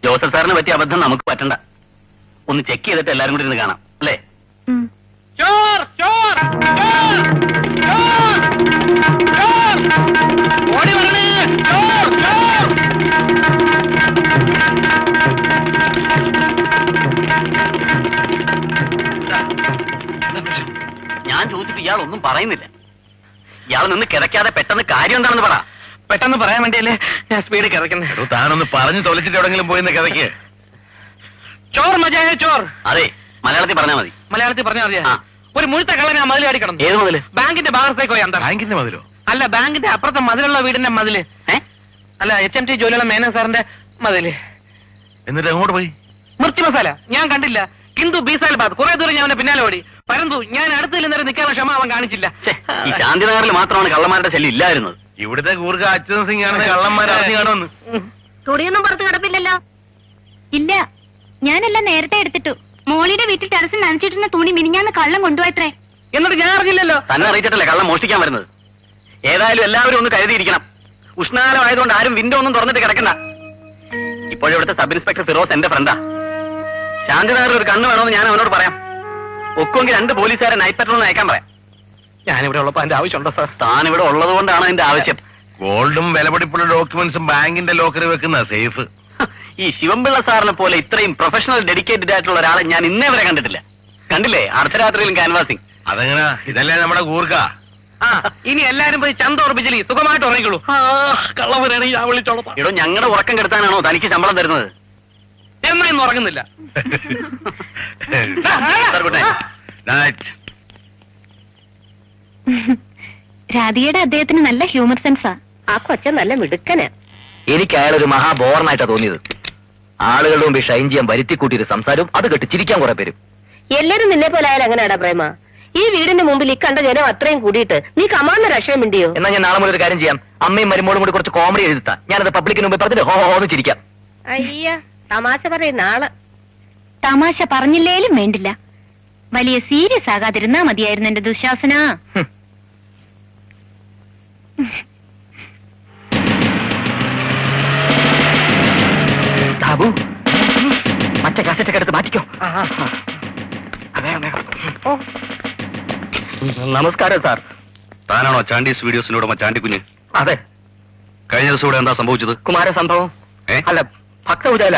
Joseph സാറിന് പറ്റിയ അബദ്ധം നമുക്ക് പറ്റണ്ട. ഒന്ന് ചെക്ക് ചെയ്തിട്ട് എല്ലാരും കൂടി ഇരുന്ന് കാണാം അല്ലേ? ഞാൻ ചോദിച്ചിട്ട് ഇയാൾ ഒന്നും പറയുന്നില്ല. ഇയാൾ നിന്ന് കിടക്കാതെ പെട്ടെന്ന് കാര്യം എന്താണെന്ന് പറ. പെട്ടെന്ന് പറയാൻ വേണ്ടിയല്ലേ ഞാൻ സ്പീഡ് കിടക്കുന്നത്. താനൊന്ന് പറഞ്ഞു തൊലച്ചിട്ട് എവിടെങ്കിലും പോയിന്ന് കിടക്ക്. ചോർ മജായ ചോർ. അതെ, മലയാളത്തിൽ പറഞ്ഞാൽ മതി. മലയാളത്തിൽ പറഞ്ഞാൽ മതിയാ? ഒരു മുഴുത്ത കള്ളനെ ആ മതിൽ അടിക്കണം. ഏത് മതില്? ബാങ്കിന്റെ ഭാഗത്തേക്ക് പോയി. എന്താ ബാങ്കിന്റെ മതിലോ? അല്ല, ബാങ്കിന്റെ അപ്പുറത്തെ മതിലുള്ള വീടിന്റെ മതില്. അല്ല, HMT ജോലിയുള്ള മേനൻ സാറിന്റെ മതില്. എന്നിട്ട് എങ്ങോട്ട് പോയി? മിർച്ചി മസാല ഞാൻ കണ്ടില്ല. കിന്തു ബീസാൽ ബാദ് കുറെ ദൂരം ഞാൻ അവന്റെ പിന്നാലെ ഓടി. പരന്തു ഞാൻ അടുത്തിൽ നേരം നിൽക്കാനുള്ള ക്ഷമ അവൻ കാണിച്ചില്ല. ഈ ശാന്തിനഗറിൽ മാത്രമാണ് കള്ളന്മാരുടെ ശല്യം ഇല്ലായിരുന്നത്. ഇവിടുത്തെ കൂർക്ക അച്യുതൻ സിംഗ് ആണ് കള്ളന്മാർ അറിഞ്ഞു കാണുമെന്ന്. തുണിയൊന്നും പുറത്ത് കിടപ്പില്ലല്ലോ. ഇല്ല, ഞാനെല്ലാം നേരത്തെ എടുത്തിട്ടു. മോളിയുടെ വീട്ടിൽ ടെറസിൽ നനച്ചിട്ടിരുന്ന തുണി മിനിഞ്ഞാന്ന് കള്ളം കൊണ്ടുപോയത്രേ. എന്നിട്ട് ഞാൻ അറിഞ്ഞില്ലല്ലോ. തന്നെ അറിയിച്ചിട്ടല്ലേ കള്ളം മോഷ്ടിക്കാൻ വരുന്നത്. ഏതായാലും എല്ലാവരും ഒന്ന് കരുതിയിരിക്കണം. ഉഷ്ണകാലമായതുകൊണ്ട് ആരും വിൻഡോ ഒന്നും തുറന്നിട്ട് കിടക്കണ്ട. ഇപ്പോഴിവിടുത്തെ സബ് ഇൻസ്പെക്ടർ ഫിറോസ് എന്റെ ഫ്രണ്ടാ. ശാന്തിനഗറിൽ ഒരു കണ്ണ് വേണമെന്ന് ഞാൻ അവനോട് പറയാം. ഒക്കുമെങ്കിൽ 2 പോലീസുകാരെ നൈറ്റ് പെട്രോൾ അയക്കാൻ പറയാം. ഞാനിവിടെ ഉള്ളപ്പോ അതിന്റെ ആവശ്യമുണ്ടോ സാർ? താൻ ഇവിടെ ഉള്ളത് കൊണ്ടാണ് അതിന്റെ ആവശ്യം. ഗോൾഡും വിലപിടിപ്പുള്ള ഡോക്യുമെന്റ്സും ബാങ്കിന്റെ ലോക്കറിൽ വെക്കുന്ന സേഫ്. ഈ ശിവംപിള്ള സാറിനെ പോലെ ഇത്രയും പ്രൊഫഷണൽ ഡെഡിക്കേറ്റഡ് ആയിട്ടുള്ള ഒരാളെ ഞാൻ ഇന്നേ വരെ കണ്ടിട്ടില്ല. കണ്ടില്ലേ അർദ്ധരാത്രിയിലും ക്യാൻവാസിംഗ്. അതെങ്ങനെ? ഇതല്ലേ നമ്മുടെ കൂർക്ക. ഇനി എല്ലാരും പോയി ചന്ത ഉറപ്പിച്ചില്ലേ സുഖമായിട്ട് ഉറങ്ങിക്കോളൂ. കള്ളവരാണെങ്കിൽ ഞാൻ വിളിച്ചോളാം. ഇടോ, ഞങ്ങളുടെ ഉറക്കം കെടുത്താനാണോ തനിക്ക് ശമ്പളം തരുന്നത്? എന്നാ ഇന്ന് ഉറങ്ങുന്നില്ല. രാധികയുടെ അദ്ദേഹത്തിന് നല്ല ഹ്യൂമർ സെൻസാ. ആ കൊച്ച നല്ല മിടുക്കനാ. എനിക്ക് അയാളൊരു മഹാബോറനായിട്ടാ തോന്നിയത്. ആളുകളുടെ മുമ്പ് ഷൈൻ ചെയ്യാൻ വരുത്തിക്കൂട്ടിയൊരു സംസാരവും അത് കെട്ടി ചിരിക്കാൻ കുറെ പേരും. എല്ലാരും നിന്നെ പോലെ ആയാലും അങ്ങനെയാടാ പ്രേമ. ഈ വീടിന്റെ മുമ്പിൽ ഈ കണ്ട ജനം അത്രയും കൂടിയിട്ട് നീ കമാന്ന രക്ഷയും മിണ്ടിയോ? എന്നാ ഞാൻ നാളെ മുതൽ ഒരു കാര്യം ചെയ്യാം. അമ്മയും മരുമോളും കൂടി കുറച്ച് കോമഡി എഴുതാം. ഞാനത് പബ്ലിക്കിന് മുമ്പ് പറഞ്ഞിട്ട് ഹോന്ന് ചിരിക്കാം. അയ്യ, തമാശ പറയുന്ന ആള്. തമാശ പറഞ്ഞില്ലേലും വേണ്ടില്ല, വലിയ സീരിയസ് ആകാതിരുന്നാ മതിയായിരുന്നു എന്റെ ദുശാസന. ബാബു, മറ്റേ കാസറ്റൊക്കെ എടുത്ത് മാറ്റിക്കോ. നമസ്കാരം സാർ. താനാണോ ചാണ്ടീസ് വീഡിയോസിനോട് ചാണ്ടിക്കുഞ്ഞ്? അതെ. കഴിഞ്ഞ ദിവസം ഇവിടെ എന്താ സംഭവിച്ചത്? കുമാര സംഭവം അല്ല, ഭക്തപൂജാല.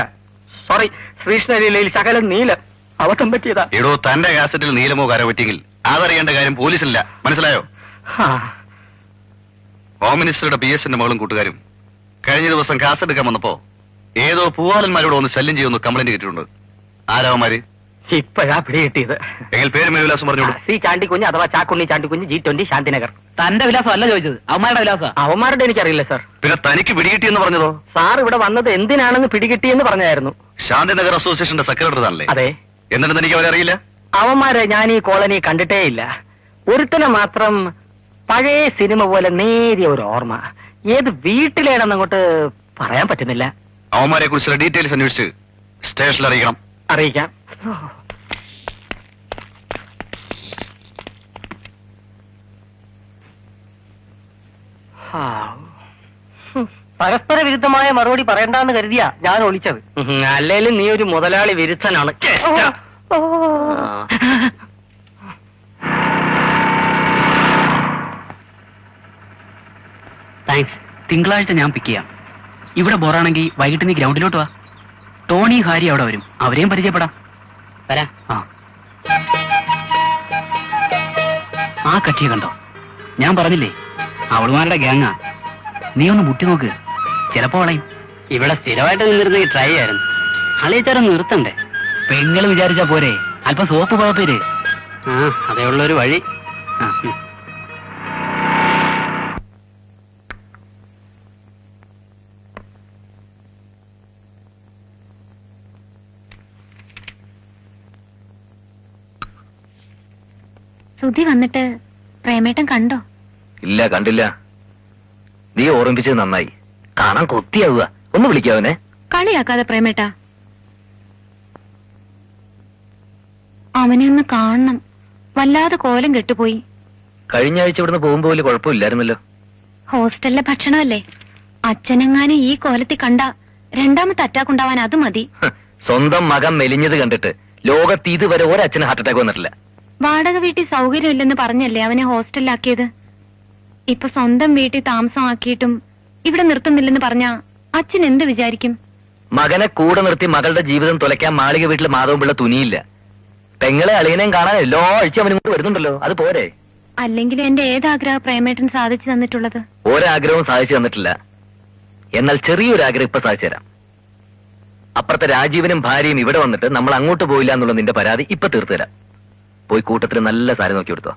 സോറി, ശ്രീകൃഷ്ണലീലയിൽ ശകലം നീല അബദ്ധം പറ്റിയതാ. എടോ, തന്റെ കാസറ്റിൽ നീലമോ കര പറ്റിയെങ്കിൽ അതറിയേണ്ട കാര്യം പോലീസില്ല. മനസ്സിലായോ? ഹോം മിനിസ്റ്ററുടെ PS-ന്റെ മകളും കൂട്ടുകാരും കഴിഞ്ഞ ദിവസം കാസറ്റ് എടുക്കാൻ വന്നപ്പോ ഏതോ പൂവാലന്മാരോട് ഒന്ന് ശല്യം ചെയ്യുന്ന കംപ്ലൈന്റ് കിട്ടിയിട്ടുണ്ട്. ആരാവന്മാര്? ഇപ്പോഴാ പിടി കിട്ടിയത്. എങ്കിൽ പേര് മേൽവിലാസം പറഞ്ഞോളൂ. സി ചാണ്ടിക്കുഞ്ഞ് അഥവാ ചാക്കുണ്ണി ചാണ്ടിക്കുഞ്ഞ്, G20 ശാന്തിനഗർ. തന്റെ വിലാസം അല്ല ചോദിച്ചത്, അവന്മാരുടെ വിലാസം. അവന്മാരുടെ എനിക്കറിയില്ല സാർ. പിന്നെ തനിക്ക് പിടികിട്ടിയെന്ന് പറഞ്ഞതോ? സാർ ഇവിടെ വന്നത് എന്തിനാണെന്ന് പിടികിട്ടിയെന്ന് പറഞ്ഞായിരുന്നു. ശാന്തിനഗർ അസോസിയേഷന്റെ സെക്രട്ടറി താനല്ലേ? അതെ. എന്നിട്ട് തനിക്ക് അവരെ അറിയില്ല? അവന്മാരെ ഞാൻ ഈ കോളനി കണ്ടിട്ടേ ഇല്ല. ഒരുത്തനെ മാത്രം പഴയ സിനിമ പോലെ നേരിയ ഒരു ഓർമ്മ. ഏത് വീട്ടിലേണെന്ന് അങ്ങോട്ട് പറയാൻ പറ്റുന്നില്ല. അവന്മാരെ കുറിച്ചുള്ള ഡീറ്റെയിൽസ് അന്വേഷിച്ച് സ്റ്റേഷനിൽ അറിയിക്കണം. അറിയിക്കാം. പരസ്പര വിരുദ്ധമായ മറുപടി പറയണ്ടെന്ന് കരുതിയാ ഞാൻ ഒളിച്ചത്. അല്ലേലും നീ ഒരു മുതലാളി വിരുദ്ധനാണ്. താങ്ക്സ്. തിങ്കളാഴ്ച ഞാൻ പിക്ക് ചെയ്യാം. ഇവിടെ ബോറാണെങ്കിൽ വൈകിട്ട് നീ ഗ്രൗണ്ടിലോട്ട് വാ. ടോണി ഹാരി അവിടെ വരും, അവരെയും പരിചയപ്പെടാം. വരാം. ആ കക്ഷിയെ കണ്ടോ? ഞാൻ പറഞ്ഞില്ലേ അവളുമാരുടെ ഗ്യാങ്ങാ. നീ ഒന്ന് മുട്ടി നോക്ക്, ചിലപ്പോ വളയും. ഇവിടെ സ്ഥിരമായിട്ട് നിന്നിരുന്ന ഈ ട്രൈ ആയിരുന്നു. കളിച്ചാരം നിർത്തണ്ടേ? പെങ്ങള് വിചാരിച്ചാ പോരെ, അല്പം സോപ്പ് പോകത്തേര്. അതേ ഉള്ളൊരു വഴി. സുധി വന്നിട്ട് പ്രേമേട്ടൻ കണ്ടോ? ഇല്ല, കണ്ടില്ല. നീ ഓർമ്മിപ്പിച്ചത് നന്നായി. കാണാൻ കൊത്തിയാവുക. ഒന്ന് വിളിക്കാവനെ. കളിയാക്കാതെ പ്രേമേട്ടാ. അവനെ ഒന്ന് കാണണം. വല്ലാതെ കോലം കെട്ടുപോയി. കഴിഞ്ഞ ആഴ്ച ഇവിടുന്ന് പോകുമ്പോ വലിയ കുഴപ്പമില്ലായിരുന്നല്ലോ. ഹോസ്റ്റലിലെ ഭക്ഷണമല്ലേ. അച്ഛനെങ്ങാനും ഈ കോലത്തിൽ കണ്ട രണ്ടാമത്തെ അറ്റാക്ക് ഉണ്ടാവാൻ അത് മതി. സ്വന്തം മകൻ മെലിഞ്ഞത് കണ്ടിട്ട് ലോകത്ത് ഇതുവരെ ഒരച്ഛന് ഹാർട്ട് അറ്റാക്ക് വന്നിട്ടില്ല. വാടക വീട്ടിൽ സൗകര്യമില്ലെന്ന് പറഞ്ഞല്ലേ അവനെ ഹോസ്റ്റലിലാക്കിയത്. ഇപ്പൊ സ്വന്തം വീട്ടിൽ താമസമാക്കിയിട്ടും ഇവിടെ നിർത്തുന്നില്ലെന്ന് പറഞ്ഞാ അച്ഛൻ എന്ത് വിചാരിക്കും? മകനെ കൂടെ നിർത്തി മകളുടെ ജീവിതം തുലയ്ക്കാൻ മാളിക വീട്ടിൽ മാധവൻപിള്ള തുനിയില്ല. പെങ്ങളെ അളിയനെയും കാണാൻ എല്ലാ ആഴ്ച അവനും കൊണ്ട് വരുന്നുണ്ടല്ലോ, അത് പോരെ? അല്ലെങ്കിൽ എന്റെ ഏതാഗ്രഹം പ്രേമേട്ടൻ സാധിച്ചു തന്നിട്ടുള്ളത്? ഒരാഗ്രഹവും സാധിച്ചു തന്നിട്ടില്ല. എന്നാൽ ചെറിയൊരു ആഗ്രഹം ഇപ്പൊ സാധിച്ചു തരാം. അപ്പുറത്തെ രാജീവനും ഭാര്യയും ഇവിടെ വന്നിട്ട് നമ്മൾ അങ്ങോട്ട് പോയില്ല എന്നുള്ള നിന്റെ പരാതി ഇപ്പൊ തീർത്തു തരാം. പോയി കൂട്ടത്തിൽ നല്ല സാരി നോക്കി കൊടുത്തോ.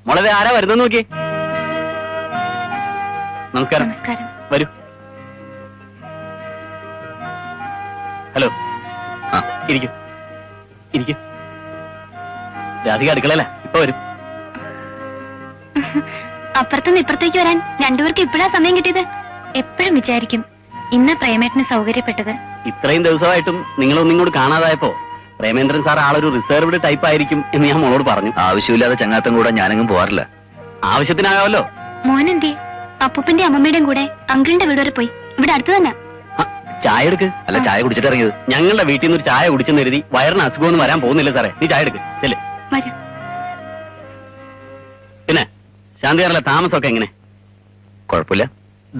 മോളെ ആരാ വരുന്നത് നോക്കി. നമസ്കാരം. നമസ്കാരം. വരൂ. ഹലോ. ആ ഇരിക്കൂ ഇരിക്കൂ. രാധിക അടുക്കളല്ല, ഇപ്പൊ വരും. അപ്പുറത്തുനിന്ന് ഇപ്പുറത്തേക്ക് വരാൻ രണ്ടുപേർക്ക് ഇപ്പോഴാ സമയം കിട്ടിയത്. എപ്പോഴും വിചാരിക്കും ഇന്ന് പ്രേമേട്ടന് സൗകര്യപ്പെട്ടത്. ഇത്രയും ദിവസമായിട്ടും നിങ്ങളൊന്നും ഇങ്ങോട്ട് കാണാതായപ്പോ പ്രേമേന്ദ്രൻ സാർ ആളൊരു റിസർവ്ഡ് ടൈപ്പ് ആയിരിക്കും എന്ന് ഞാൻ മോളോട് പറഞ്ഞു. ആവശ്യമില്ലാതെ ചങ്ങാത്തം കൂടെ ഞാനെങ്ങും പോവാറില്ല. ആവശ്യത്തിനാകാമല്ലോ. മോനെന്തി അപ്പൂപ്പന്റെ അമ്മമ്മയുടെയും കൂടെ അങ്കിളിന്റെ വീട് വരെ പോയി. ഇവിടെ അടുത്ത് തന്നെ. ചായ എടുക്ക്. അല്ല, ചായ കുടിച്ചിട്ട് ഇറങ്ങിയത്. ഞങ്ങളുടെ വീട്ടിൽ നിന്ന് ഒരു ചായ കുടിച്ചെന്ന് കരുതി വയറിന് അസുഖമൊന്നും വരാൻ പോകുന്നില്ല സാറേ. നീ ചായ എടുക്ക്. ചെല്ലേ. വരൂ. പിന്നെ ശാന്തിയാറിലെ താമസമൊക്കെ എങ്ങനെ? കുഴപ്പമില്ല.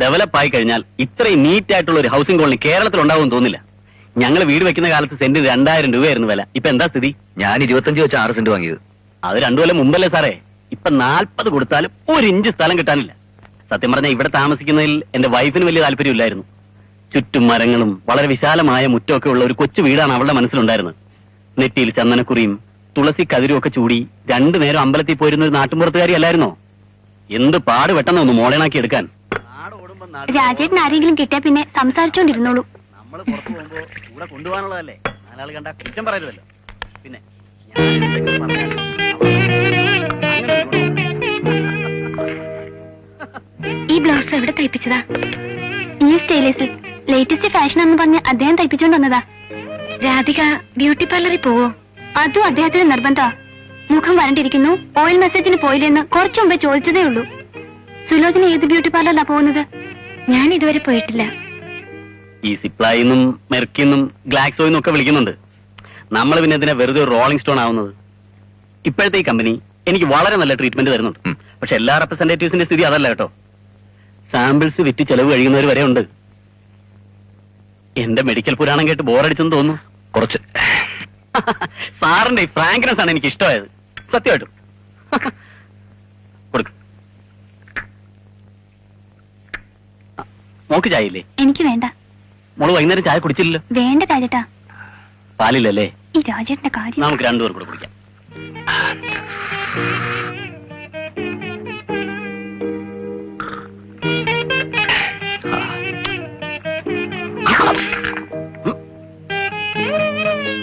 ഡെവലപ്പ് ആയി കഴിഞ്ഞാൽ ഇത്രയും നീറ്റ് ആയിട്ടുള്ള ഒരു ഹൗസിംഗ് കോളനി കേരളത്തിൽ ഉണ്ടാവും തോന്നില്ല. ഞങ്ങൾ വീട് വെക്കുന്ന കാലത്ത് സെന്റിന് 2000 രൂപയായിരുന്നു വില. ഇപ്പൊ എന്താ സ്ഥിതി? ഞാൻ 25 വെച്ച് 6 സെന്റ് വാങ്ങിയത്. അത് 2 കൊല്ലം മുമ്പല്ലേ സാറേ. ഇപ്പൊ 40 കൊടുത്താലും 1 ഇഞ്ച് സ്ഥലം കിട്ടാനില്ല. സത്യം പറഞ്ഞാൽ ഇവിടെ താമസിക്കുന്നതിൽ എന്റെ വൈഫിന് വലിയ താല്പര്യമില്ലായിരുന്നു. ചുറ്റും മരങ്ങളും വളരെ വിശാലമായ മുറ്റമൊക്കെ ഉള്ള ഒരു കൊച്ചു വീടാണ് അവളുടെ മനസ്സിലുണ്ടായിരുന്നത്. നെറ്റിയിൽ ചന്ദനക്കുറിയും തുളസി കതിരും ഒക്കെ ചൂടി 2 നേരം അമ്പലത്തിൽ പോയിരുന്ന ഒരു നാട്ടുമ്പുറത്തുകാരി അല്ലായിരുന്നോ? എന്ത് പാട് വെട്ടെന്ന് ഒന്ന് മോളേണാക്കി എടുക്കാൻ. രാജേട്ടൻ ആരെങ്കിലും കിട്ടിയാ പിന്നെ സംസാരിച്ചോണ്ടിരുന്നോളൂ. നമ്മൾ പുറത്തു പോകുമ്പോ കൂടെ കൊണ്ടുപോകാനുള്ളതല്ലേ. 4 ആൾ കണ്ടാ കുറ്റം പറയരുതല്ലോ. പിന്നെ ഈ ബ്ലൗസ് എവിടെ തയ്പ്പിച്ചതാ? ഈ സ്റ്റൈലേഴ്സിൽ ലേറ്റസ്റ്റ് ഫാഷൻ എന്ന് പറഞ്ഞ് അദ്ദേഹം തയ്പ്പിച്ചോണ്ട് വന്നതാ. രാധിക ബ്യൂട്ടി പാർലറിൽ പോവോ? അതും അദ്ദേഹത്തിന് നിർബന്ധമാ. മുഖം വരണ്ടിരിക്കുന്നു, ഓയിൽ മെസ്സേജിന് പോയില്ലെന്ന് കുറച്ചു മുമ്പേ ചോദിച്ചതേ ഉള്ളൂ. സുലോചന ഏത് ബ്യൂട്ടി പാർലറിലാ പോകുന്നത്? ഞാൻ ഇതുവരെ പോയിട്ടില്ല. ഈ സിപ്ലായിന്നും മെർക്കിന്നും ഗ്ലാക്സോയിന്നും ഒക്കെ വിളിക്കുന്നുണ്ട്. നമ്മൾ പിന്നെ ഇതിനെ വെറുതെ ഒരു റോളിംഗ് സ്റ്റോൺ ആവുന്നത്. ഇപ്പോഴത്തെ ഈ കമ്പനി എനിക്ക് വളരെ നല്ല ട്രീറ്റ്മെന്റ് തരുന്നുണ്ട്. പക്ഷെ എല്ലാ റെപ്രസെന്റേറ്റീവ്സിന്റെ സ്ഥിതി അതല്ല കേട്ടോ. സാമ്പിൾസ് വിറ്റ് ചെലവ് കഴിയുന്നവർ വരെ ഉണ്ട്. എന്റെ മെഡിക്കൽ പുരാണം കേട്ട് ബോറടിച്ചെന്ന് തോന്നുന്നു. കുറച്ച്. സാറിന്റെ ഈ ഫ്രാങ്ക്നെസ് ആണ് എനിക്ക് ഇഷ്ടമായത്. സത്യമായിട്ടും. കൊടുക്ക. മോക്ക് ചായയില്ലേ? എനിക്ക് വേണ്ട. മോള് വൈകുന്നേരം ചായ കുടിച്ചില്ലല്ലോ. വേണ്ട രാജേട്ടാ. പാലില്ലല്ലേ? ഈ രാജേട്ടന്റെ കാര്യം നമുക്ക് 2 പേർ കൂടെ കുടിക്കാം.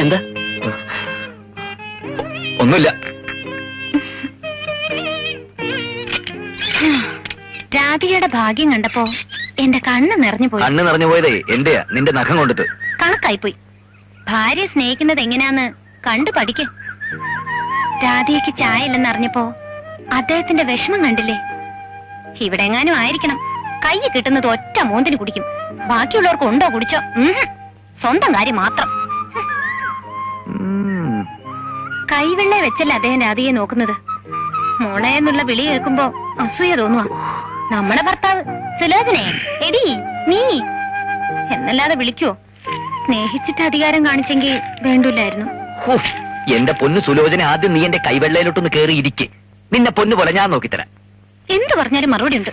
എന്താ? ഒന്നുമില്ല. രാധികയുടെ ഭാഗ്യം കണ്ടപ്പോ എന്റെ കണ്ണ് നിറഞ്ഞു പോയി. കണ്ണ് നിറഞ്ഞു പോയതേ എന്റെയാ, നിന്റെ നഖം കൊണ്ടിട്ട്. കണക്കായിപ്പോയി. ഭാര്യയെ സ്നേഹിക്കുന്നത് എങ്ങനെയാന്ന് കണ്ടു പഠിക്ക്. രാധികയ്ക്ക് ചായ ഇല്ലെന്ന് അറിഞ്ഞപ്പോ അദ്ദേഹത്തിന്റെ വിഷമം കണ്ടില്ലേ? ഇവിടെ എങ്ങാനും ആയിരിക്കണം. കൈ കിട്ടുന്നത് ഒറ്റ മൂന്നിന് കുടിക്കും. ബാക്കിയുള്ളവർക്ക് ഉണ്ടോ കുടിച്ചോ? സ്വന്തം കാര്യം മാത്രം. കൈവെള്ളെ വെച്ചല്ലേ അദ്ദേഹം രാധികയെ നോക്കുന്നത്. മോളെ എന്നുള്ള വിളി കേൾക്കുമ്പോ അസൂയ തോന്നുക. നമ്മുടെ ഭർത്താവ് സുലോചനെ എടി നീ എന്നല്ലാതെ വിളിക്കുവോ? സ്നേഹിച്ചിട്ട് അധികാരം കാണിച്ചെങ്കിൽ വേണ്ടില്ലായിരുന്നു. എന്റെ പൊന്നു സുലോചന, ആദ്യം നീ എന്റെ കൈവെള്ളയിലോട്ടൊന്ന് കേറി ഇരിക്കെ. നിന്നെ പൊന്നു പോലെ ഞാൻ നോക്കിത്തരാം. എന്ത് പറഞ്ഞാലും മറുപടി ഉണ്ട്.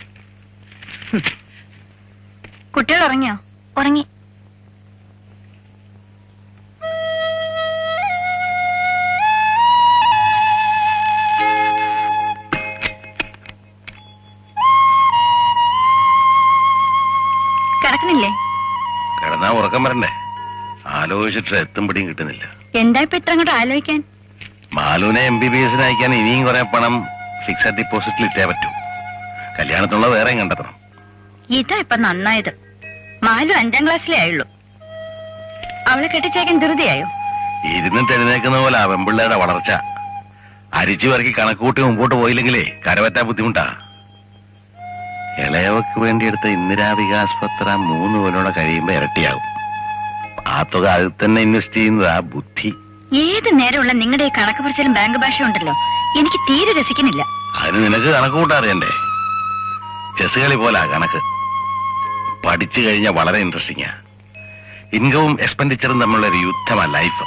കുട്ടികൾ ഉറങ്ങിയോ? ഉറങ്ങി. കിടക്കണില്ലേ? കിടന്നാ ഉറക്കം വരണ്ടേ? ആലോചിച്ചിട്ട് എത്തും പിടിയും കിട്ടുന്നില്ല. എന്താ ഇപ്പൊ ഇത്ര അങ്ങോട്ട് ആലോചിക്കാൻ? മാലുവിനെ MBBS അയക്കാൻ ഇനിയും കുറെ പണം ഫിക്സഡ് ഡിപ്പോസിറ്റിൽ ഇട്ടേ പറ്റൂ. കല്യാണത്തിനുള്ള വേറെ കണ്ടെത്തണം. ഇതാ ഇപ്പൊ നന്നായത്. മാലു 5ാം ക്ലാസ്സിലേ ആയുള്ളൂ. അവളെ കെട്ടിച്ചേക്കാൻ ധൃതിയായോ? ഇരുന്നിട്ട് എഴുന്നേക്കുന്ന പോലെ ആ പെമ്പിള്ളയുടെ വളർച്ച. അരിച്ചു പറക്കി കണക്കൂട്ടി മുമ്പോട്ട് പോയില്ലെങ്കിലേ കരപറ്റാൻ ബുദ്ധിമുട്ടാ. ഇളയവക്ക് വേണ്ടി എടുത്ത ഇന്ദിരാവികാസ് പത്ര 3 കൊല്ലോടെ കഴിയുമ്പോ ഇരട്ടിയാകും. ആ തുക അതിൽ തന്നെ ഇൻവെസ്റ്റ് ചെയ്യുന്നതാ ബുദ്ധി. ഏത് നേരമുള്ള നിങ്ങളുടെ ഈ കണക്ക് പറച്ചിലും ബാങ്ക് ഭാഷ ഉണ്ടല്ലോ, എനിക്ക് തീരെ രസിക്കുന്നില്ല. അതിന് നിനക്ക് കണക്ക് കൂട്ടാറിയണ്ടേ? ചെസ് കളി പോലാ കണക്ക്. പഠിച്ചു കഴിഞ്ഞാൽ വളരെ ഇൻട്രസ്റ്റിംഗാ. ഇൻകവും എക്സ്പെൻഡിച്ചറും തമ്മിലുള്ള ഒരു യുദ്ധമാ ലൈഫ്.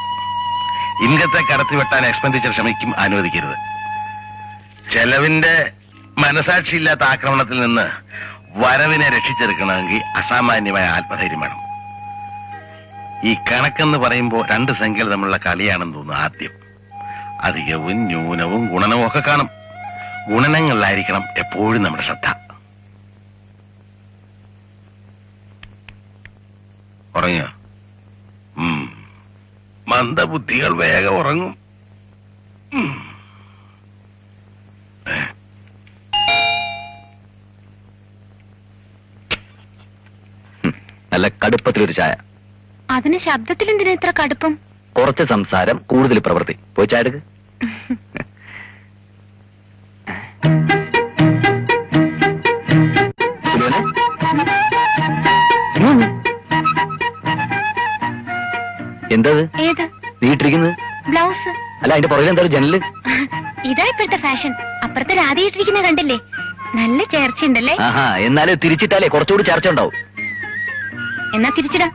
ഇൻകത്തെ കടത്തി വെട്ടാൻ എക്സ്പെൻഡിച്ചർ ശ്രമിക്കും, അനുവദിക്കരുത്. ചെലവിന്റെ മനസാക്ഷിയില്ലാത്ത ആക്രമണത്തിൽ നിന്ന് വരവിനെ രക്ഷിച്ചെടുക്കണമെങ്കിൽ അസാമാന്യമായ ആത്മധൈര്യം വേണം. ഈ കണക്കെന്ന് പറയുമ്പോൾ 2 സംഖ്യകൾ തമ്മിലുള്ള കളിയാണെന്ന് തോന്നുന്നു. ആദ്യം അധികവും ന്യൂനവും ഗുണനവും ഒക്കെ കാണും. ഗുണനങ്ങളിലായിരിക്കണം എപ്പോഴും നമ്മുടെ ശ്രദ്ധ. ഉറങ്ങിയോ? മന്ദബുദ്ധികൾ വേഗം ഉറങ്ങും. നല്ല കടുപ്പത്തിലൊരു ചായ. അതിന് ശബ്ദത്തിൽ എന്തിനാ ഇത്ര കടുപ്പം? കുറച്ച് സംസാരം, കൂടുതൽ പ്രവൃത്തി. പോയി ചായ എടുക്ക്. എന്തത് ഏത് നീട്ടിരിക്കുന്നത്? ബ്ലൗസ്. അല്ല, അതിന്റെ പുറകിൽ എന്താ ജനല്? ഇതാ ഇപ്പോഴത്തെ ഫാഷൻ. അപ്പുറത്തെ രാധ ഇട്ടിരിക്കുന്ന കണ്ടില്ലേ? നല്ല ചേർച്ചയുണ്ടല്ലേ? ആഹാ, എന്നാലും തിരിച്ചിട്ടാലേ കുറച്ചുകൂടി ചേർച്ച ഉണ്ടാവും. എന്നാ തിരിച്ചിടാം.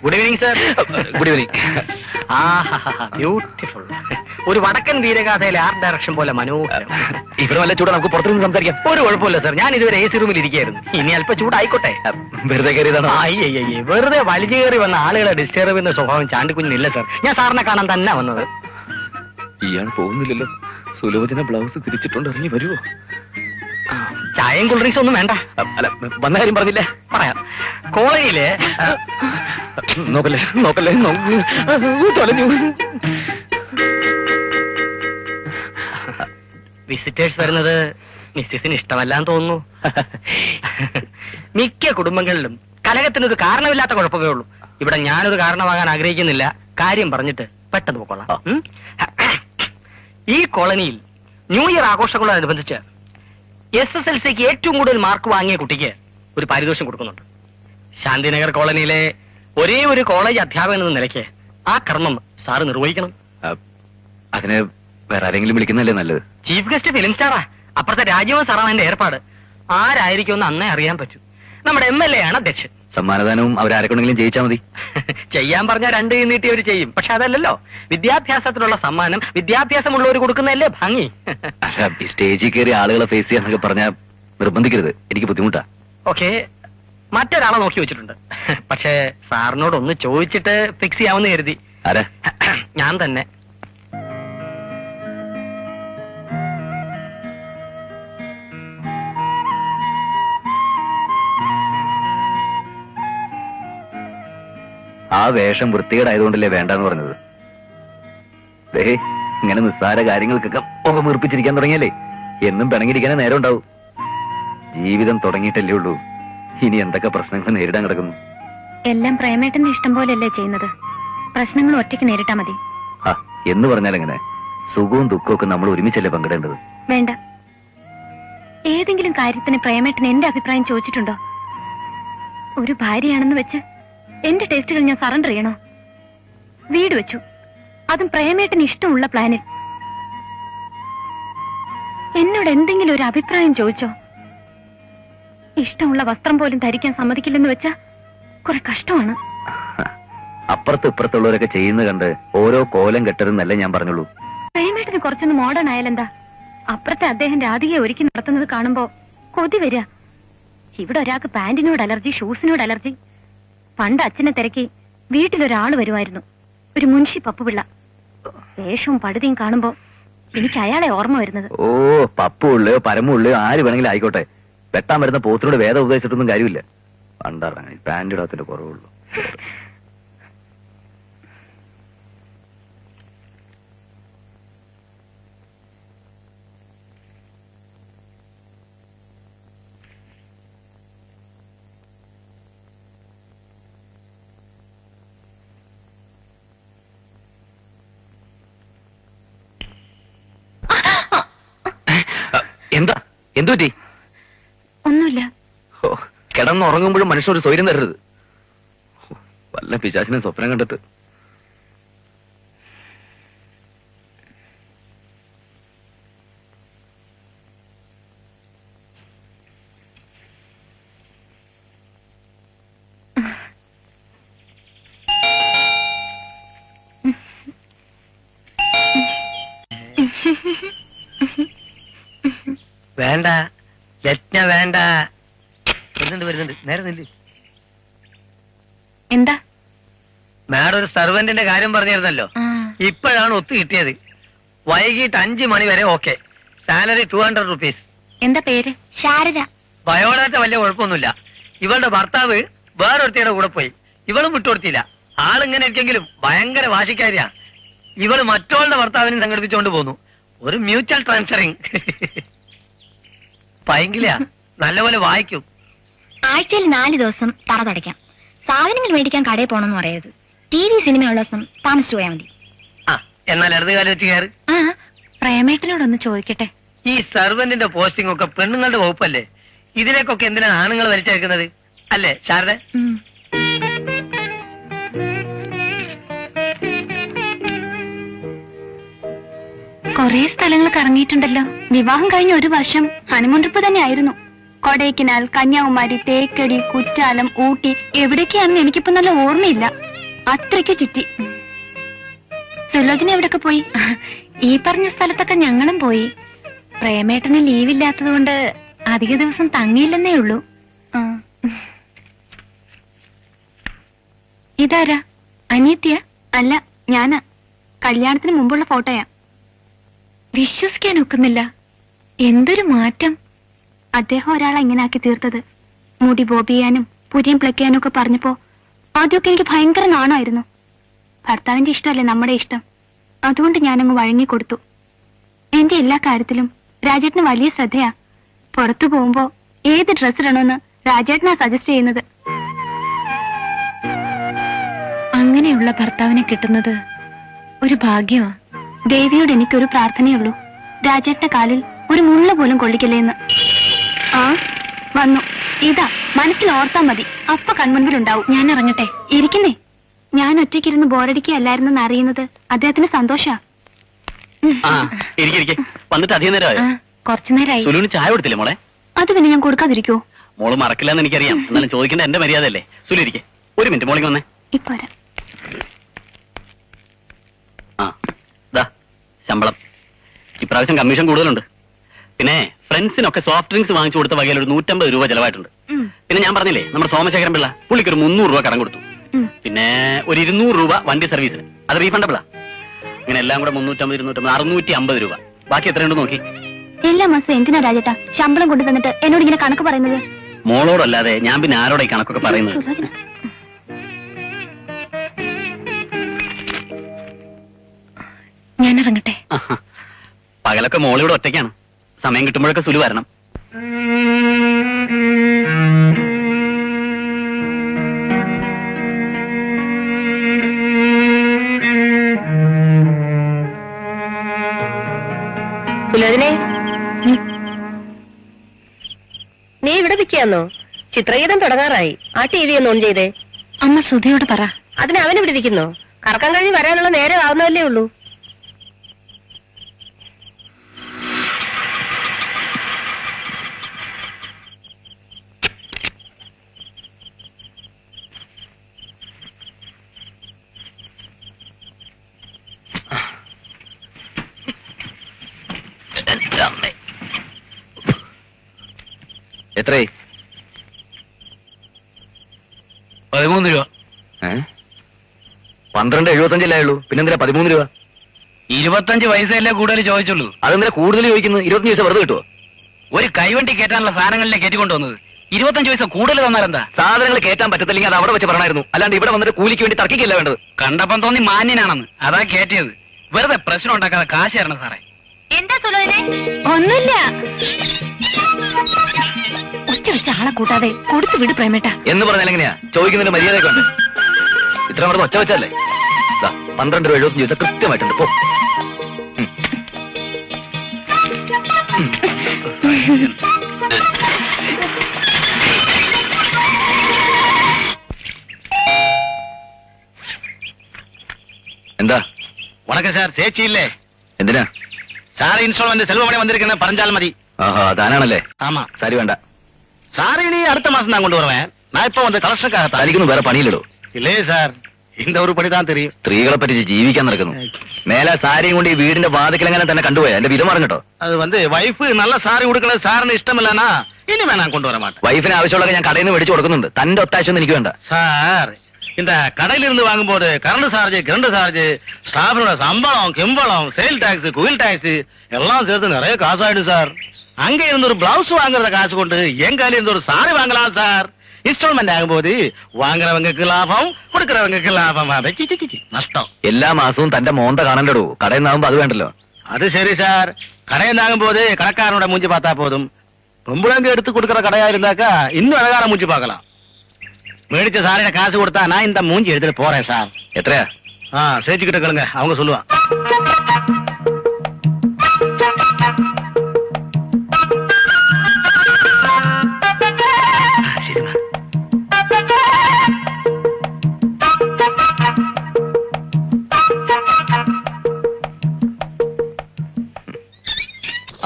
Good evening sir. Good evening. Beautiful. ഒരു വടക്കൻ വീരഗാഥയിലെ ആർട്ട് ഡയറക്ഷൻ പോലെ മനോഹരം. ഇവിടെ വല്ല ചൂടാ, നമുക്ക് പുറത്തുനിന്ന് സംസാരിക്കാം. ഒരു കുഴപ്പമില്ല സർ, ഞാൻ ഇതുവരെ AC റൂമിൽ ഇരിക്കുകയായിരുന്നു. ഇനി അല്പം ചൂടായിക്കോട്ടെ. വെറുതെ കയറിയതാണോ? അയ്യയ്യേ, വെറുതെ വലിഞ്ഞു കയറി വന്ന ആളുകളെ ഡിസ്റ്റർബ് ചെയ്യുന്ന സ്വഭാവം ചാണ്ടിക്കുഞ്ഞിനില്ല സർ. ഞാൻ സാറിനെ കാണാൻ തന്നെ വന്നത്. ഇയാൾ പോകുന്നില്ലല്ലോ. സുലോചന ബ്ലൗസ് തിരിച്ചിട്ടുണ്ട്, ഇറങ്ങി വരുമോ? ചായയും കൂൾ ഡ്രിങ്ക്സ് ഒന്നും വേണ്ട. അല്ല, വന്ന കാര്യം പറഞ്ഞില്ല. പറയാം. കോളേജില് നോക്കല്ലേ നോക്കല്ലേ, തൊലഞ്ഞു. വിസിറ്റേഴ്സ് വരുന്നത് മിസ്സിസിന് ഇഷ്ടമല്ലാന്ന് തോന്നുന്നു. മിക്ക കുടുംബങ്ങളിലും കലഹത്തിനൊരു കാരണമില്ലാത്ത കുഴപ്പമേ ഉള്ളൂ. ഇവിടെ ഞാനൊരു കാരണമാകാൻ ആഗ്രഹിക്കുന്നില്ല. കാര്യം പറഞ്ഞിട്ട് പെട്ടെന്ന് പോയിക്കൊള്ളാം. ഈ കോളനിയിൽ ന്യൂ ഇയർ ആഘോഷങ്ങളോടനുബന്ധിച്ച് SSLCക്ക് ഏറ്റവും കൂടുതൽ മാർക്ക് വാങ്ങിയ കുട്ടിക്ക് ഒരു പാരിതോഷം കൊടുക്കുന്നുണ്ട്. ശാന്തിനഗർ കോളനിയിലെ ഒരേ ഒരു കോളേജ് അധ്യാപകൻ എന്ന നിലയ്ക്ക് ആ കർമ്മം സാറ് നിർവഹിക്കണം. അതിന് വേറെ ആരെങ്കിലും വിളിക്കുന്നല്ലേ നല്ലത്? ചീഫ് ഗസ്റ്റ് ഫിലിം സ്റ്റാറാ. അപ്പുറത്തെ രാജീവൻ സാറാണ് എന്റെ ഏർപ്പാട്. ആരായിരിക്കുമെന്ന് അന്നേ അറിയാൻ പറ്റൂ. നമ്മുടെ MLA ആണ് അധ്യക്ഷൻ. സമ്മാനദാനവും അവരാരെക്കൊണ്ടെങ്കിലും ജയിച്ചാൽ മതി. ചെയ്യാൻ പറഞ്ഞാൽ 2 കൈ നീട്ടി അവർ ചെയ്യും. പക്ഷെ അതല്ലല്ലോ, വിദ്യാഭ്യാസത്തിനുള്ള സമ്മാനം വിദ്യാഭ്യാസമുള്ളവർ കൊടുക്കുന്നതല്ലേ ഭംഗി. ഈ സ്റ്റേജിൽ കയറി ആളുകളെ ഫേസ് ചെയ്യാന്നൊക്കെ പറഞ്ഞാൽ നിർബന്ധിക്കരുത്, എനിക്ക് ബുദ്ധിമുട്ടാ. ഓക്കെ, മറ്റൊരാളെ നോക്കി വെച്ചിട്ടുണ്ട്. പക്ഷേ സാറിനോട് ഒന്ന് ചോദിച്ചിട്ട് ഫിക്സ് ചെയ്യാമെന്ന് കരുതി. ആരാ? ഞാൻ തന്നെ. ആ വേഷം വൃത്തികേടായതുകൊണ്ടല്ലേ വേണ്ടെന്ന് പറഞ്ഞത്. ഇങ്ങനെ നിസ്സാര കാര്യങ്ങൾക്കൊക്കെ മുഖം വീർപ്പിച്ചിരിക്കാൻ തുടങ്ങിയല്ലേ എന്നും പിണങ്ങിയിരിക്കാനേ നേരം ഉണ്ടാവും. ജീവിതം തുടങ്ങിയിട്ടല്ലേ ഉള്ളൂ. ഇനി എന്തൊക്കെ പ്രശ്നങ്ങൾ നേരിടാൻ കിടക്കുന്നു. എല്ലാം പ്രേമേട്ടന്റെ ഇഷ്ടം പോലെയല്ലേ ചെയ്യുന്നത്. പ്രശ്നങ്ങൾ ഒറ്റയ്ക്ക് നേരിട്ടാ മതി. എന്ന് പറഞ്ഞാൽ എങ്ങനെ? സുഖവും ദുഃഖവും ഒക്കെ നമ്മൾ ഒരുമിച്ചല്ലേ പങ്കിടേണ്ടത്? വേണ്ട. ഏതെങ്കിലും കാര്യത്തിന് പ്രേമേട്ടൻ എന്റെ അഭിപ്രായം ചോദിച്ചിട്ടുണ്ടോ? ഒരു ഭാര്യയാണെന്ന് വെച്ച് എന്റെ ടേസ്റ്റുകൾ ഞാൻ സറണ്ടർ ചെയ്യണോ? വീട് വെച്ചു, അതും പ്രേമേട്ടന് ഇഷ്ടമുള്ള പ്ലാനിൽ. എന്നോട് എന്തെങ്കിലും ഒരു അഭിപ്രായം ചോദിച്ചോ? ഇഷ്ടമുള്ള വസ്ത്രം പോലും ധരിക്കാൻ സമ്മതിക്കില്ലെന്ന് വെച്ചാ കുറെ കഷ്ടമാണ്. അപ്പുറത്ത് ഇപ്പുറത്തുള്ളവരൊക്കെ ചെയ്യുന്ന കണ്ട് ഓരോ കോലം കെട്ടരുന്നല്ലേ ഞാൻ പറഞ്ഞുള്ളൂ. പ്രേമേട്ടന് കുറച്ചൊന്ന് മോഡേൺ ആയാലെന്താ? അപ്പുറത്തെ അദ്ദേഹം രാധികയെ ഒരുക്കി നടത്തുന്നത് കാണുമ്പോ കൊതി വരിക. ഇവിടെ ഒരാൾക്ക് പാന്റിനോട് അലർജി, ഷൂസിനോട് അലർജി. പണ്ട് അച്ഛനെ തിരക്കി വീട്ടിലൊരാള് വരുമായിരുന്നു, ഒരു മുൻഷി പപ്പുപിള്ള. വേഷവും പടുതിയും കാണുമ്പോ എനിക്ക് അയാളെ ഓർമ്മ വരുന്നത്. ഓ, പപ്പുള്ളയോ പരമുള്ളയോ ആര് വേണമെങ്കിലും ആയിക്കോട്ടെ, വെട്ടാൻ വരുന്ന പോത്തിനോട് വേദം ഉപദേശിച്ചിട്ടൊന്നും കാര്യമില്ല. പണ്ടറിഞ്ഞ പാന്റ് ഇടാത്തിന്റെ കുറവുള്ളൂ. എന്താ എന്തു പറ്റി? ഒന്നുമില്ല. കിടന്നുറങ്ങുമ്പോഴും മനുഷ്യൻ ഒരു സ്വൈര്യം തരരുത്. വല്ല പിശാചിനെ സ്വപ്നം കണ്ടിട്ട്. വേണ്ട രത്ന വേണ്ട. വരുന്നുണ്ട് നേരെ നില്ല്. എന്താ? മാഡം ഒരു സർവന്റിന്റെ കാര്യം പറഞ്ഞിരുന്നല്ലോ, ഇപ്പോഴാണ് ഒത്തു കിട്ടിയത്. വൈകിട്ട് 5 മണി വരെ ഓക്കെ. Salary 200 rupees. എന്താ പേര്? ശാരദ. ബയോഡാറ്റ വലിയ കുഴപ്പമൊന്നുമില്ല. ഇവളുടെ ഭർത്താവ് വേറൊരുത്തിയുടെ കൂടെ പോയി. ഇവളും വിട്ടുകൊടുത്തില്ല. ആളിങ്ങനെ ഇരിക്കെങ്കിലും ഭയങ്കര വാശിക്കാരിയാ. ഇവള് മറ്റോളുടെ ഭർത്താവിനെ സംഘടിപ്പിച്ചുകൊണ്ട് പോന്നു. ഒരു മ്യൂച്വൽ ട്രാൻസ്ഫറിങ്. പൈങ്കിളിയാ, നല്ലപോലെ വായിക്കും. ആഴ്ചയിൽ 4 ദിവസം തറ തുടയ്ക്കാം. സാധനങ്ങൾ മേടിക്കാൻ കടയിൽ പോണെന്ന് പറയരുത്. TV സിനിമയുള്ള ദിവസം താമസിച്ചു പോയാൽ മതി. ആ എന്നാൽ ഇടതുകാലം വെച്ച് കയറി. പ്രേമേട്ടനോടൊന്ന് ചോദിക്കട്ടെ. ഈ സർവന്റിന്റെ പോസ്റ്റിംഗ് ഒക്കെ പെണ്ണുങ്ങളുടെ വകുപ്പല്ലേ? ഇതിലേക്കൊക്കെ എന്തിനാണ് ആണുങ്ങൾ വലിച്ചേക്കുന്നത്? അല്ലേ ശാരദ? കൊറേ സ്ഥലങ്ങൾ കറങ്ങിയിട്ടുണ്ടല്ലോ. വിവാഹം കഴിഞ്ഞ 1 വർഷം ഹണിമൂൺ ട്രിപ്പ് തന്നെ ആയിരുന്നു. കൊടൈക്കനാൽ, കന്യാകുമാരി, തേക്കടി, കുറ്റാലം, ഊട്ടി, എവിടേക്കാണെന്ന് എനിക്കിപ്പോ നല്ല ഓർമ്മയില്ല. അത്രയ്ക്ക് ചുറ്റി. സുലോചന എവിടൊക്കെ പോയി? ഈ പറഞ്ഞ സ്ഥലത്തൊക്കെ ഞങ്ങളും പോയി. പ്രേമേട്ടന് ലീവില്ലാത്തത് കൊണ്ട് അധിക ദിവസം തങ്ങിയില്ലെന്നേ ഉള്ളൂ. ഇതാരാ? അനിയത്തിയ? അല്ല, ഞാനാ. കല്യാണത്തിന് മുമ്പുള്ള ഫോട്ടോയാ. വിശ്വസിക്കാൻ ഒക്കുന്നില്ല. എന്തൊരു മാറ്റം. അദ്ദേഹം ഒരാളെ ഇങ്ങനെ ആക്കി തീർത്തത്. മുടി ബോബ് ചെയ്യാനും പുരിയും പ്ലക്കാനും ഒക്കെ പറഞ്ഞപ്പോ ആദ്യമൊക്കെ എനിക്ക് ഭയങ്കര നാണമായിരുന്നു. ഭർത്താവിന്റെ ഇഷ്ടമല്ലേ നമ്മുടെ ഇഷ്ടം. അതുകൊണ്ട് ഞാനങ്ങ് വഴങ്ങിക്കൊടുത്തു. എന്റെ എല്ലാ കാര്യത്തിലും രാജേട്ടന് വലിയ ശ്രദ്ധയാ. പുറത്തു പോകുമ്പോ ഏത് ഡ്രസ് ഇടണമെന്ന് രാജേട്ടനാ സജസ്റ്റ് ചെയ്യുന്നത്. അങ്ങനെയുള്ള ഭർത്താവിനെ കിട്ടുന്നത് ഒരു ഭാഗ്യമാ. ദേവിയോട് എനിക്കൊരു പ്രാർത്ഥനയുള്ളൂ, രാജേട്ടന്റെ കാലിൽ ഒരു മുള്ള പോലും കൊള്ളിക്കല്ലേ എന്ന്. വന്നു. ഇതാ മനസ്സിൽ ഓർത്താ മതി, അപ്പൊ കൺമുൻപിലുണ്ടാവും. ഞാൻ ഇറങ്ങട്ടെ? ഇരിക്കുന്നേ. ഞാൻ ഒറ്റയ്ക്കിരുന്ന് ബോറടിക്കുകയല്ലായിരുന്നെന്ന് അറിയുന്നത് അദ്ദേഹത്തിന് സന്തോഷാ. വന്നിട്ട് അധികം നേരമായോ? കുറച്ചു നേരമായി. സുലുവിന് ചായ കൊടുത്തില്ലേ മോളെ? അത് പിന്നെ ഞാൻ കൊടുക്കാതിരിക്കോ? മോള് മറക്കില്ലെന്ന് എനിക്കറിയാം. എന്നാലും ചോദിക്കേണ്ട എന്റെ മര്യാദയല്ലേ. സുലു ഇരിക്കെ. 1 മിനിറ്റ് മോളിക്ക് വന്നേ. ഇപ്പൊ വരാം. ശമ്പളം ഇപ്രാവശ്യം കമ്മീഷൻ കൂടുതലുണ്ട്. പിന്നെ ഫ്രണ്ട്സിനൊക്കെ സോഫ്റ്റ് ഡ്രിങ്ക്സ് വാങ്ങിച്ചു കൊടുത്ത വകയിൽ ഒരു 150 രൂപ ചെലവായിട്ടുണ്ട്. പിന്നെ ഞാൻ പറഞ്ഞില്ലേ, നമ്മുടെ സോമശേഖരൻ പിള്ള പുള്ളിക്ക് ഒരു 300 രൂപ കടം കൊടുത്തു. പിന്നെ ഒരു 200 രൂപ വണ്ടി സർവീസിന്, അത് റീഫണ്ടബിളാ. ഇങ്ങനെ എല്ലാം കൂടെ 350, 250, 650 രൂപ. ബാക്കി എത്രയുണ്ട് നോക്കി. എല്ലാ മാസം എന്തിനാ രാജേട്ടാ ശമ്പളം കൊണ്ടു തന്നിട്ട് എന്നോട് ഇങ്ങനെ കണക്ക് പറയുന്നത്? മോളോടല്ലാതെ ഞാൻ പിന്നെ ആരോടെ ഈ കണക്കൊക്കെ പറയുന്നത്? ഞാൻ ഇറങ്ങട്ടെ. പകലൊക്കെ മോളിവിടെ ഒറ്റയ്ക്കാണ്. സമയം കിട്ടുമ്പോഴൊക്കെ സുലു വരണം. സുലോചനെ, നീ ഇവിടെ നിൽക്കാന്നോ? ചിത്രഗീതം തുടങ്ങാറായി. ആ TV ഒന്ന് ഓൺ ചെയ്തേ. അമ്മ സുധയോട് പറ. അതിന് അവൻ ഇവിടെ ഇരിക്കുന്നോ? കറക്കം കഴിഞ്ഞ് വരാനുള്ള നേരം ആവുന്നതല്ലേ ഉള്ളൂ. എത്രയായി? 13 രൂപ. 12.75 ഉള്ളൂ. പിന്നെന്തിനാ 13 രൂപ? 25 പൈസയല്ലേ കൂടുതൽ ചോദിച്ചുള്ളൂ. അതെന്തിനാ കൂടുതൽ ചോദിക്കുന്നത്? 25 പൈസ വെറുതെ കിട്ടുമോ? ഒരു കൈവണ്ടി കയറ്റാനുള്ള സാധനങ്ങളിലെ കയറ്റിക്കൊണ്ടുവന്നത് 25 പൈസ കൂടുതൽ തന്നാലെന്താ? സാധനങ്ങൾ കയറ്റാൻ പറ്റത്തില്ലെങ്കിൽ അത് അവിടെ വെച്ച് പറയണമായിരുന്നു. അല്ലാണ്ട് ഇവിടെ വന്നിട്ട് കൂലിക്ക് വേണ്ടി തർക്കിക്കില്ല വേണ്ടത്. കണ്ടപ്പം തോന്നി മാന്യനാണെന്ന്, അതാ കയറ്റിയത്. വെറുതെ പ്രശ്നം ഉണ്ടാക്കാതെ കാശ് തരണം സാറേ. എന്താ സുലോചനെ? ഒന്നുമില്ല. ഒച്ച വെച്ച ആളെ കൂട്ടാതെ കൊടുത്തു വിട് പ്രേമേട്ട. എന്ന് പറഞ്ഞാൽ എങ്ങനെയാ? ചോദിക്കുന്നതിന്റെ മര്യാദയൊക്കെ ഉണ്ട്. ഇത്ര മറന്ന് ഒച്ച വെച്ചല്ലേ? 12.75 രൂപ കൃത്യമായിട്ടുണ്ട്. പോ. എന്താ? வணக்கம் சார் சேச்சி இல்லே എന്തിനാ? സാറ് ഇൻസ്റ്റാൾമെന്റ് സെൽവമണി വന്നിരിക്കുന്ന പറഞ്ഞാൽ മതി. ആഹാ, താനാണല്ലേ? ആമാ സാരി വേണ്ട. സാറ് ഇനി അടുത്ത മാസം ഞാൻ കൊണ്ടുവരുവേൻ. ഞാൻ ഇപ്പൊ വന്ന് കളക്ഷനക്കാകത്താ. തനിക്കൊന്നും വേറെ പണിയില്ലടോ. ഇല്ലേ സാർ, இந்த ഒരു പണി താൻ തെരിയും. സ്ത്രീകളെ പറ്റി ജീവിക്കാൻ നടക്കുന്നു. മേലെ സാരിയും കൊണ്ട് ഈ വീടിന്റെ വാതിക്കലെങ്ങനെ തന്നെ കണ്ടുപോയാ എന്റെ വില പറഞ്ഞിട്ടോ. അത് വന്ന് വൈഫ് നല്ല സാരി കൊടുക്കണത് സാറിന് ഇഷ്ടമല്ലനാ ഇനി വേണം കൊണ്ടുവരാൻ മാട്ടേൻ. വൈഫിന് ആവശ്യമുള്ള ഞാൻ കടയിൽ നിന്ന് മേടിച്ചു കൊടുക്കുന്നുണ്ട്. തന്റെ ഒത്താശയൊന്നും എനിക്ക് വേണ്ട. சார் இந்த கடையில இருந்து வாங்கும்போது கரண்ட் சார்ஜ் கிரண்ட் சார்ஜ் ஸ்டாஃபோட சம்பளம் கிம்பளம் சேல் டாக்ஸ் குயில் டாக்ஸ் எல்லாம் சேர்த்து நிறைய காசு ஆயிடும் சார். அங்க இருந்து ஒரு பிளவுஸ் வாங்குறத காசு கொண்டு என் கையில இருந்து ஒரு சாரி வாங்கலாம் சார். இன்ஸ்டால்மெண்ட் ஆகும்போது வாங்குறவங்களுக்கு லாபம் கொடுக்கறவங்களுக்கு லாபம் நஷ்டம். എല്ലാ മാസവും തന്റെ മോന്ത കാണണ്ടോ. കടയിൽ നിന്നാകുമ്പോ അത് വേണ്ടല്ലോ. அது சரி சார், கடையில் ஆகும்போது கடைக்காரனோட மூஞ்சி பார்த்தா போதும். பொம்பளைங்க எடுத்து கொடுக்கற கடையா இருந்தாக்கா இன்னும் அழகான மூஞ்சி பார்க்கலாம். மேடிச்ச சாரிட காசு கொடுத்தா நான் இந்த மூஞ்சி எடுத்துட்டு போறேன் சார். എത്രയാ? சேச்சுக்கிட்ட கேளுங்க, அவங்க சொல்லுவான்.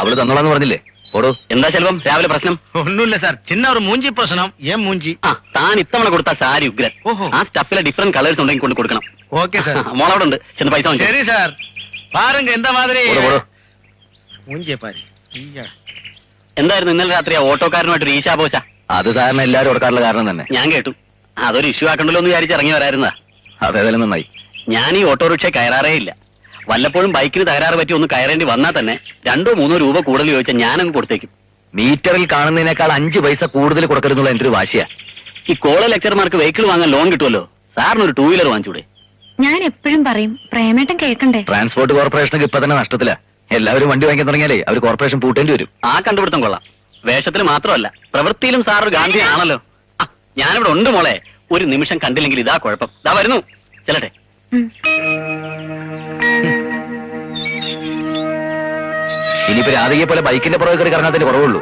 അവള് തന്നോളാന്ന് പറഞ്ഞില്ലേ? ഓടോ. എന്താ ചെലവം രാവിലെ പ്രശ്നം? ஒண்ணும் இல்ல சார், சின்ன ஒரு மூஞ்சி பிரச்சனம். ஏன் மூஞ்சி? ആ താൻ ഇത്തവണ കൊടുത്ത സാരി ഉഗ്രൻ. ഓഹോ. ആ സ്റ്റഫിലെ ഡിഫറെന്റ് കളേഴ്സ് ഉണ്ടെങ്കിൽ കൊണ്ട് കൊടുക്കണം. Okay sir. മോളവിടെ ഉണ്ട്, ചെന്ന് പൈസ വാങ്ങിച്ചോ. சரி சார், பாருங்க எந்த மாதிரி ഓടോ, ഓടോ. மூஞ்சிய பாரு. ஐயா. എന്തായിരുന്നു ഇന്നലെ രാത്രി ആ ഓട്ടോക്കാരനുമായിട്ടൊരു ഈശാപോശ? അത് സാറിന് എല്ലാവരും കൊടുക്കാറുള്ള കാരണം തന്നെ. ഞാൻ കേട്ടു. അതൊരു ഇഷ്യൂ ആക്കണ്ടല്ലോ എന്ന് വിചാരിച്ച് ഇറങ്ങി വരായിരുന്നതാ. അതേതായാലും നന്നായി. ഞാൻ ഈ ഓട്ടോറിക്ഷ കയറാറേ ഇല്ല. വല്ലപ്പോഴും ബൈക്കിന് തകരാറ് പറ്റി ഒന്ന് കയറേണ്ടി വന്നാൽ തന്നെ 2-3 രൂപ കൂടുതൽ ചോദിച്ചാൽ ഞാനങ്ങ് കൊടുത്തേക്കും. മീറ്ററിൽ കാണുന്നതിനേക്കാൾ 5 പൈസ കൂടുതൽ കൊടുക്കരുന്നുള്ള എന്റെ ഒരു വാശിയാ. ഈ കോളേജ് ലെക്ചർമാർക്ക് വെഹിക്കിൾ വാങ്ങാൻ ലോൺ കിട്ടുമല്ലോ. സാറിന് ഒരു 2 വീലർ വാങ്ങിച്ചൂടെ? ഞാൻ എപ്പോഴും പറയും പ്രേമേട്ടൻ കേൾക്കണ്ടേ. ട്രാൻസ്പോർട്ട് കോർപ്പറേഷനൊക്കെ ഇപ്പൊ തന്നെ നഷ്ടത്തില. എല്ലാവരും വണ്ടി വാങ്ങിക്കാൻ തുടങ്ങിയാലേ അവർ കോർപ്പറേഷൻ പൂട്ടേണ്ടി വരും. ആ കണ്ടുപിടുത്തം കൊള്ളാം. വേഷത്തിൽ മാത്രമല്ല പ്രവൃത്തിയിലും സാർ ഒരു ഗാന്ധിയാണല്ലോ. ഞാനിവിടെ ഉണ്ട് മോളെ. ഒരു നിമിഷം കണ്ടില്ലെങ്കിൽ ഇതാ കുഴപ്പം. ഇതാ വരുന്നു, ചെല്ലട്ടെ. ഇനിയിപ്പോ രാധികയെ പോലെ ബൈക്കിന്റെ പുറകെ കയറി കറങ്ങാത്തതിന്റെ കുറവുള്ളൂ.